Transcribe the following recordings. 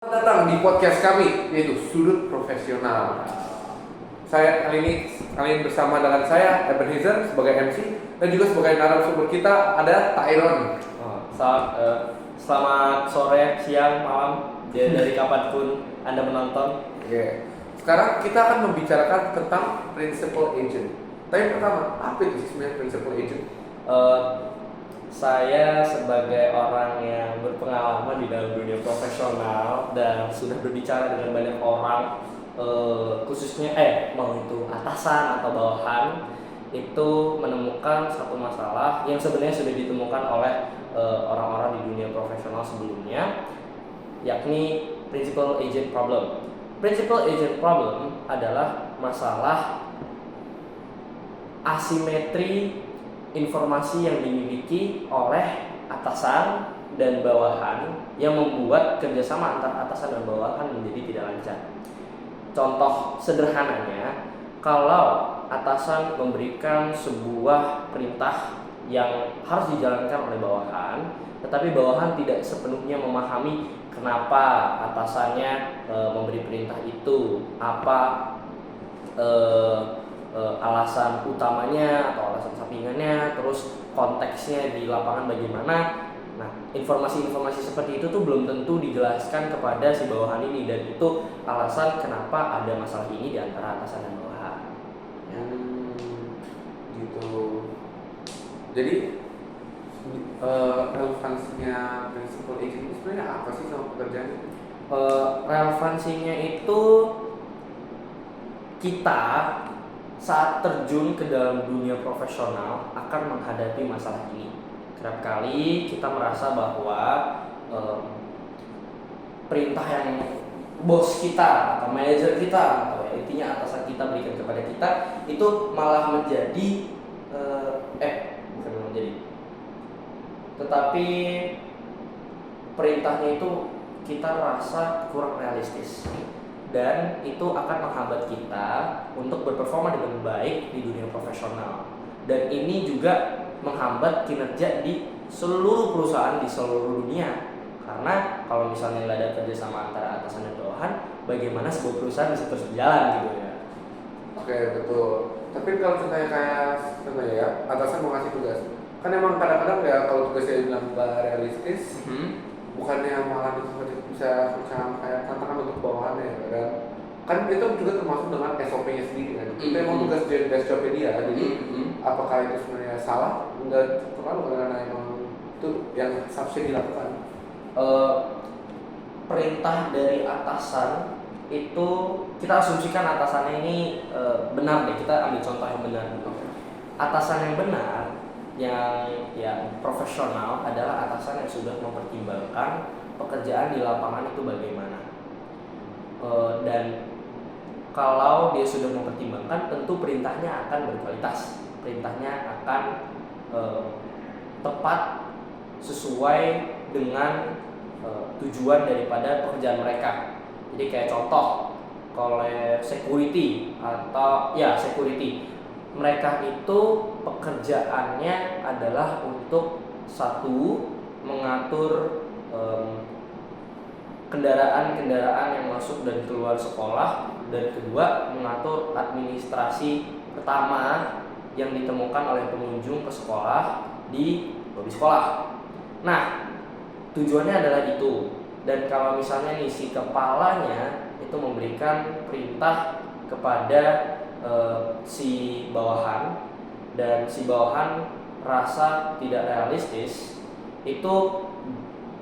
Selamat datang di podcast kami, yaitu Sudut Profesional. Saya kali ini bersama dengan saya Ebenezer sebagai MC dan juga sebagai narasumber kita ada Tyron. Selamat sore, siang, malam, dari kapanpun Anda menonton. Sekarang kita akan membicarakan tentang principal agent. Tapi pertama, apa itu sebenarnya principal agent? Saya sebagai orang yang berpengalaman di dalam dunia profesional dan sudah berbicara dengan banyak orang, khususnya mau itu atasan atau bawahan, itu menemukan satu masalah yang sebenarnya sudah ditemukan oleh orang-orang di dunia profesional sebelumnya, yakni principal agent problem. Principal agent problem adalah masalah asimetri informasi yang dimiliki oleh atasan dan bawahan yang membuat kerjasama antara atasan dan bawahan menjadi tidak lancar. Contoh sederhananya, kalau atasan memberikan sebuah perintah yang harus dijalankan oleh bawahan, tetapi bawahan tidak sepenuhnya memahami kenapa atasannya memberi perintah itu, apa alasan utamanya atau alasan sampingannya, terus konteksnya di lapangan bagaimana. Nah, informasi-informasi seperti itu tuh belum tentu dijelaskan kepada si bawahan ini, dan itu alasan kenapa ada masalah ini di antara atasan dan bawahan. Gitu. Jadi relevansinya principal agent itu sebenarnya apa sih sama pekerjaan itu? Relevansinya itu kita saat terjun ke dalam dunia profesional akan menghadapi masalah ini. Kerap kali kita merasa bahwa perintah yang bos kita atau manajer kita atau intinya atasan kita berikan kepada kita itu malah menjadi tetapi perintahnya itu kita rasa kurang realistis, dan itu akan menghambat kita untuk berperforma dengan baik di dunia profesional. Dan ini juga menghambat kinerja di seluruh perusahaan di seluruh dunia. Karena kalau misalnya nggak ada kerjasama antara atasan dan bawahan, bagaimana sebuah perusahaan bisa terus berjalan gitu ya? Oke, betul. Tapi kalau contohnya contohnya ya, atasan mau kasih tugas, kan emang kadang-kadang ya kalau tugasnya bilang nggak realistis, bukannya malah bisa macam kayak tantangan untuk bawahannya kan itu juga termasuk dengan SOP-nya sendiri kan. Itu emang tugas jobnya dia. Jadi apakah itu sebenarnya salah? Enggak terlalu, karena emang itu yang seharusnya dilakukan. Perintah dari atasan itu kita asumsikan atasannya ini benar deh. Kita ambil contoh yang benar. Atasan yang benar, yang profesional adalah atasan yang sudah mempertimbangkan pekerjaan di lapangan itu bagaimana, dan kalau dia sudah mempertimbangkan, tentu perintahnya akan berkualitas, perintahnya akan tepat sesuai dengan tujuan daripada pekerjaan mereka. Jadi kayak contoh, kalau security mereka itu pekerjaannya adalah untuk satu, mengatur kendaraan-kendaraan yang masuk dan keluar sekolah, dan kedua, mengatur administrasi pertama yang ditemukan oleh pengunjung ke sekolah di lobi sekolah. Nah, tujuannya adalah itu. Dan kalau misalnya nih si kepalanya itu memberikan perintah kepada si bawahan, dan si bawahan rasa tidak realistis, itu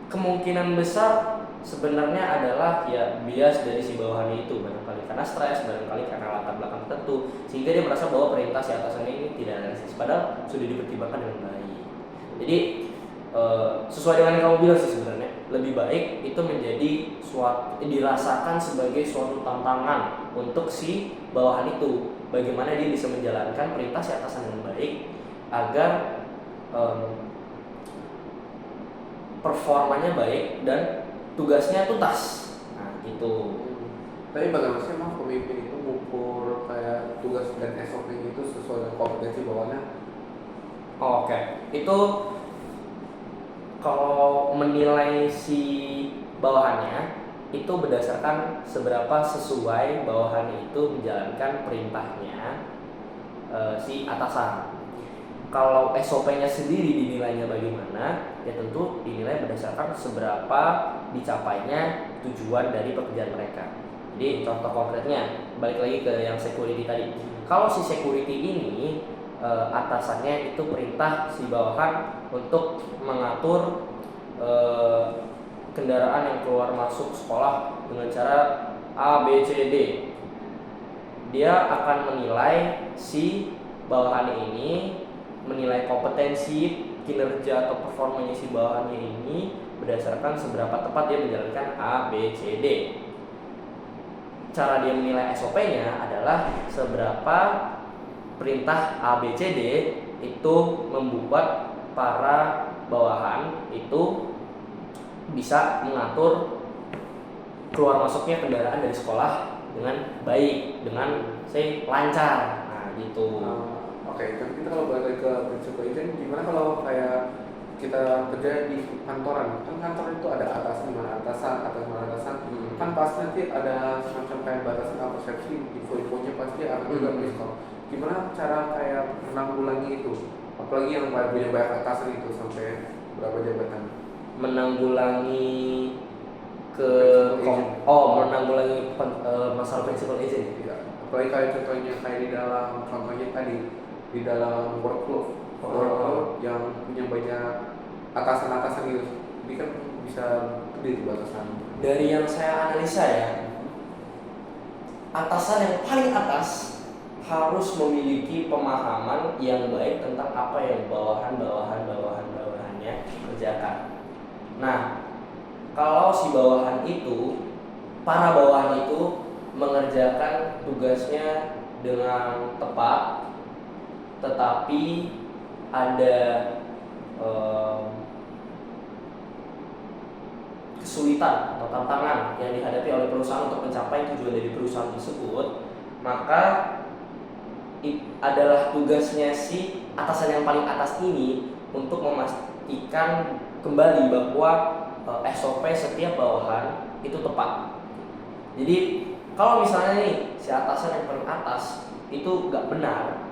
kemungkinan besar sebenarnya adalah ya bias dari si bawahan itu, barangkali karena stres, barangkali karena latar belakang tertentu, sehingga dia merasa bahwa perintah si atasannya ini tidak realistis, padahal sudah dipertimbangkan dengan baik. Jadi sesuai dengan yang kamu bilang sih, sebenarnya lebih baik itu menjadi dirasakan sebagai suatu tantangan untuk si bawahan itu, bagaimana dia bisa menjalankan perintah si atasan dengan baik agar performanya baik dan tugasnya tuntas. Nah, gitu. Tapi bagaimana sih emang pemimpin itu mengukur kayak tugas dan SOP itu sesuai dengan kompetensi bawahannya? Oke. Itu kalau menilai si bawahannya itu berdasarkan seberapa sesuai bawahannya itu menjalankan perintahnya si atasan. Kalau SOP-nya sendiri dinilainya bagaimana, ya tentu dinilai berdasarkan seberapa dicapainya tujuan dari pekerjaan mereka. Jadi contoh konkretnya, balik lagi ke yang security tadi. Kalau si security ini atasannya itu perintah si bawahan untuk mengatur kendaraan yang keluar masuk sekolah dengan cara A, B, C, D. Dia akan menilai si bawahannya ini, menilai kompetensi, kinerja atau performanya si bawahannya ini berdasarkan seberapa tepat dia menjalankan A, B, C, D. Cara dia menilai SOP-nya adalah seberapa perintah A, B, C, D itu membuat para bawahan itu bisa mengatur keluar masuknya kendaraan dari sekolah dengan baik, dengan lancar. Nah, gitu. Oke, kan kita kalau balik lagi ke prinsip agent, gimana kalau kayak kita kerja di kantoran? Kan kantor itu ada atasan mana atasan, kan pasti nanti ada semacam kayak batasan atau persepsi, info-infonya pasti akan juga miskom. Gimana cara kayak menanggulangi itu? Apalagi yang punya banyak atasan itu sampai berapa jabatan? Menanggulangi menanggulangi masalah principal agent. Ya, apalagi kayak contohnya kayak di dalam contohnya tadi di dalam workflow yang punya banyak atasan-atasan gitu, ini kan bisa gede tuh batasan. Dari yang saya analisa ya, atasan yang paling atas harus memiliki pemahaman yang baik tentang apa yang bawahannya kerjakan. Nah, kalau si bawahan itu, para bawahan itu mengerjakan tugasnya dengan tepat, tetapi ada kesulitan atau tantangan yang dihadapi oleh perusahaan untuk mencapai tujuan dari perusahaan tersebut, maka adalah tugasnya si atasan yang paling atas ini untuk memastikan kembali bahwa SOP setiap bawahan itu tepat. Jadi kalau misalnya nih si atasan yang paling atas itu nggak benar,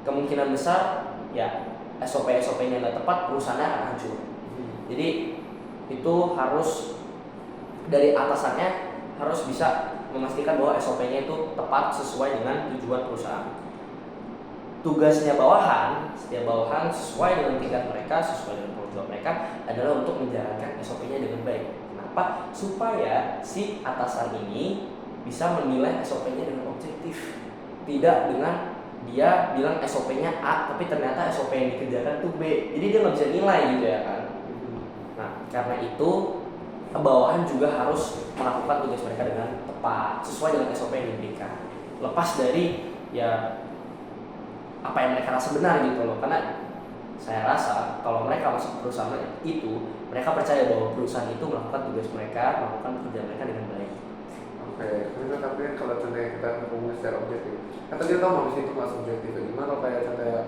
kemungkinan besar ya SOP-nya nggak tepat, perusahaannya akan hancur. Jadi itu harus dari atasannya harus bisa memastikan bahwa SOP-nya itu tepat sesuai dengan tujuan perusahaan. Tugasnya bawahan, setiap bawahan sesuai dengan tingkat mereka, sesuai dengan program mereka adalah untuk menjalankan SOP-nya dengan baik. Kenapa? Supaya si atasan ini bisa menilai SOP-nya dengan objektif, tidak dengan dia bilang SOP-nya A tapi ternyata SOP yang dikerjakan itu B, jadi dia nggak bisa nilai gitu ya kan. Nah, karena itu bawahan juga harus melakukan tugas mereka dengan tepat sesuai dengan SOP yang diberikan, lepas dari ya apa yang mereka rasa benar gitu loh. Karena saya rasa kalau mereka masuk perusahaan itu, mereka percaya bahwa perusahaan itu melakukan tugas mereka, melakukan pekerjaan mereka dengan baik. Oke, tapi kan kalau contohnya kita ngomongin secara objektif, kan tadi tahu nggak sih itu nggak subjektif. Gimana kalau kayak contohnya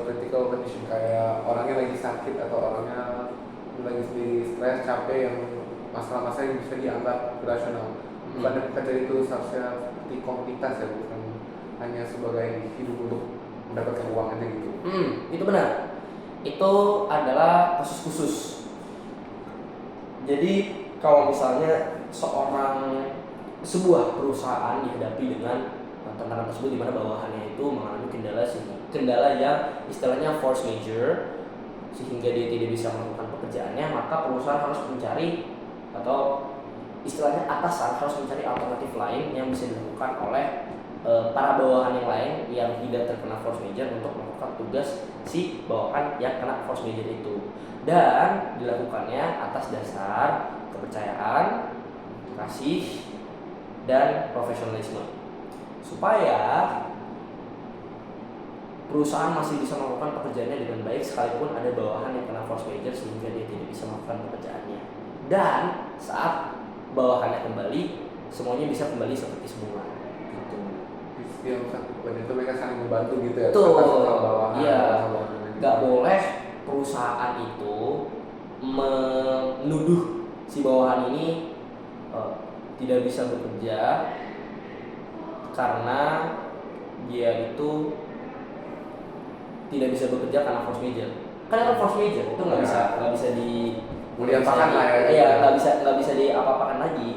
critical condition, kayak orangnya lagi sakit atau orangnya lagi stres, capek, yang masalah-masalah yang bisa dianggap rasional. Bukan dari itu seharusnya seperti komunitas ya, bukan hanya sebagai hidup untuk mendapatkan uang aja gitu. Itu benar. Itu adalah kasus khusus. Jadi kalau misalnya sebuah perusahaan dihadapi dengan tantangan tersebut di mana bawahannya itu mengalami kendala yang istilahnya force majeure sehingga dia tidak bisa melakukan pekerjaannya, maka perusahaan harus mencari atau istilahnya atasan harus mencari alternatif lain yang bisa dilakukan oleh para bawahan yang lain yang tidak terkena force majeure untuk melakukan tugas si bawahan yang kena force majeure itu, dan dilakukannya atas dasar kepercayaan, kasih, dan profesionalisme supaya perusahaan masih bisa melakukan pekerjaannya dengan baik sekalipun ada bawahan yang kena force majeure sehingga dia tidak bisa melakukan pekerjaannya, dan saat bawahannya kembali semuanya bisa kembali seperti semula. Yang itu mereka saling membantu gitu ya. Iya. Gak boleh perusahaan itu menuduh si bawahan ini tidak bisa bekerja karena dia itu tidak bisa bekerja karena force major. Kan force major itu nggak bisa di diapakan lah ya. Iya, nggak bisa diapa-apakan lagi.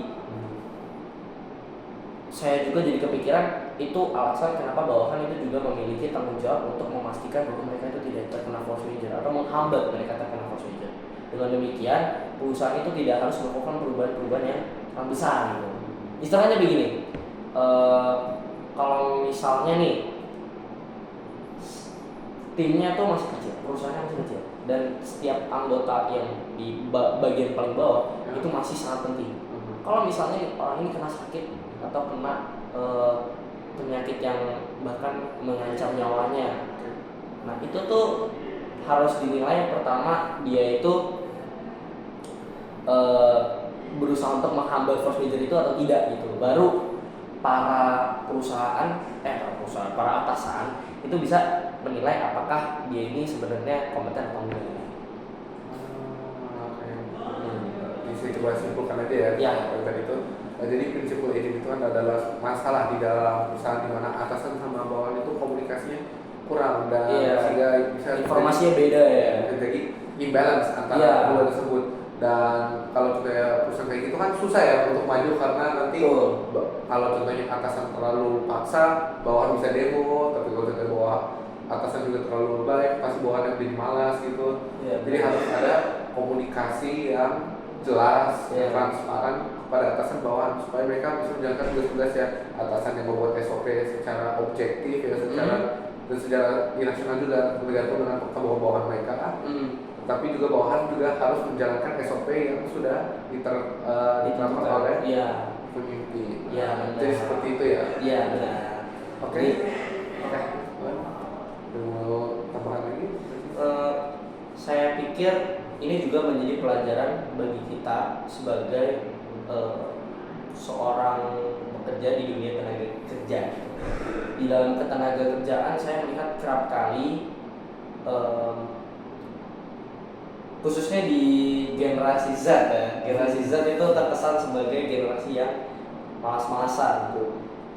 Saya juga jadi kepikiran itu alasan kenapa bawahan itu juga memiliki tanggung jawab untuk memastikan bahwa mereka itu tidak terkena force major atau menghambat mereka terkena force major. Dengan demikian, perusahaan itu tidak harus melakukan perubahan-perubahan yang besar gitu. Istilahnya begini, kalau misalnya nih timnya tuh masih kecil, perusahaannya masih kecil, dan setiap anggota yang di bagian paling bawah itu masih sangat penting. Kalau misalnya orang ini kena sakit atau kena penyakit yang bahkan mengancam nyawanya, nah itu tuh harus dinilai. Yang pertama, dia itu berusaha untuk menghambat force major itu atau tidak gitu. Baru para para atasan itu bisa menilai apakah dia ini sebenarnya kompeten atau enggak. Bisa coba simpulkan aja ya. Tadi itu. Jadi prinsipal agent itu kan adalah masalah di dalam perusahaan di mana atasan sama bawahan itu komunikasinya kurang dan sehingga bisa informasinya beda ya. Jadi imbalance antara kedua tersebut. Dan kalau kayak perusahaan kayak gitu kan susah ya untuk maju karena nanti kalau contohnya atasan terlalu paksa, bawahan bisa demo, tapi kalau kita bawah atasan juga terlalu baik, pasti bawahan jadi malas gitu. Jadi harus ada komunikasi yang jelas, transparan kepada atasan bawahan supaya mereka bisa menjalankan tugas-tugas ya. Atasan yang membuat SOP secara objektif ya, dan secara nasional juga tergantung dengan kebawahan mereka. Tapi juga bawahan juga harus menjalankan SOP yang sudah diterapkan oleh pemimpin. Jadi seperti itu ya. Iya benar. Oke. Mau tambahan lagi? Saya pikir ini juga menjadi pelajaran bagi kita sebagai seorang pekerja di dunia tenaga kerja. Di dalam ketenaga kerjaan saya melihat kerap kali khususnya di generasi Z ya. Generasi Z itu terkesan sebagai generasi yang malas-malasan.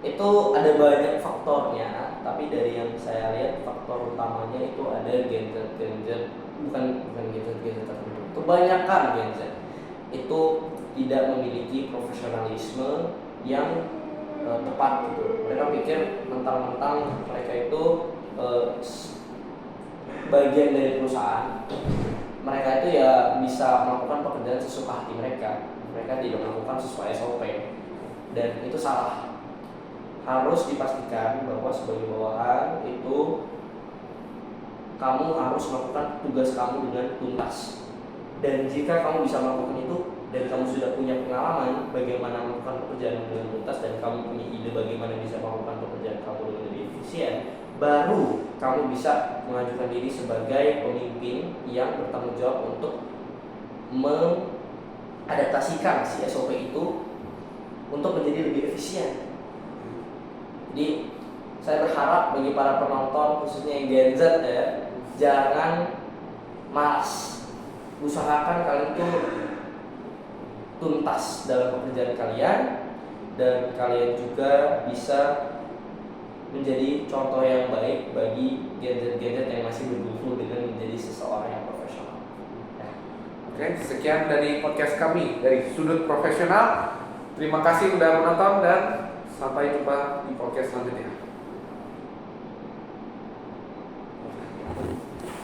Itu ada banyak faktornya, tapi dari yang saya lihat faktor utamanya itu ada Gen Z bukan Gen Z tertentu. Kebanyakan Gen Z itu tidak memiliki profesionalisme yang tepat gitu. Mereka pikir mentang-mentang mereka itu bagian dari perusahaan, mereka itu ya bisa melakukan pekerjaan sesuka hati mereka. Mereka tidak melakukan sesuai SOP, dan itu salah. Harus dipastikan bahwa sebagai bawahan itu kamu harus melakukan tugas kamu dengan tuntas. Dan jika kamu bisa melakukan itu dan kamu sudah punya pengalaman bagaimana melakukan pekerjaan dengan tuntas dan kamu punya ide bagaimana bisa melakukan pekerjaan kamu dengan lebih efisien, baru kamu bisa mengajukan diri sebagai pemimpin yang bertanggung jawab untuk mengadaptasikan si SOP itu untuk menjadi lebih efisien. Jadi saya berharap bagi para penonton khususnya yang Gen Z ya, jangan malas. Usahakan kalian tuh tuntas dalam pekerjaan kalian, dan kalian juga bisa menjadi contoh yang baik bagi Gen Z yang masih bergumul dengan menjadi seseorang yang profesional. Oke, sekian dari podcast kami dari Sudut Profesional. Terima kasih sudah menonton dan sampai jumpa di podcast selanjutnya.